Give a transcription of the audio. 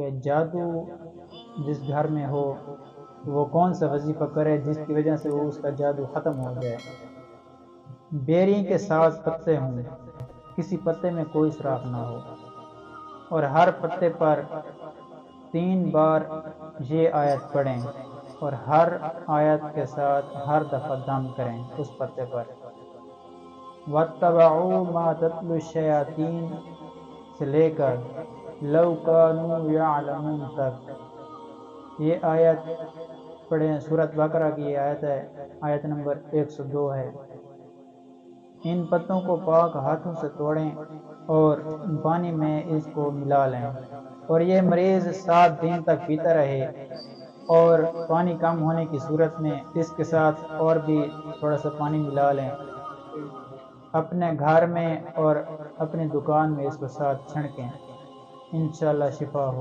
کہ جادو جس گھر میں ہو وہ کون سا وظیفہ کرے جس کی وجہ سے وہ اس کا جادو ختم ہو جائے۔ بیری کے 7 پتے ہوں، کسی پتے میں کوئی سراخ نہ ہو، اور ہر پتے پر 3 بار یہ آیت پڑھیں، اور ہر آیت کے ساتھ ہر دفعہ دم کریں اس پتے پر۔ وَاتَّبَعُوا مَا تَتْلُو الشَّيَاطِينُ سے لے کر لَوْ كَانُوا يَعْلَمُونَ تک یہ آیت پڑھیں۔ سورۃ بقرہ کی یہ آیت ہے، آیت نمبر 102 ہے۔ ان پتوں کو پاک ہاتھوں سے توڑیں اور پانی میں اس کو ملا لیں، اور یہ مریض 7 دن تک پیتا رہے، اور پانی کم ہونے کی صورت میں اس کے ساتھ اور بھی تھوڑا سا پانی ملا لیں، اپنے گھر میں اور اپنی دکان میں اس کو ساتھ چھڑکیں، انشاءاللہ شفا ہو۔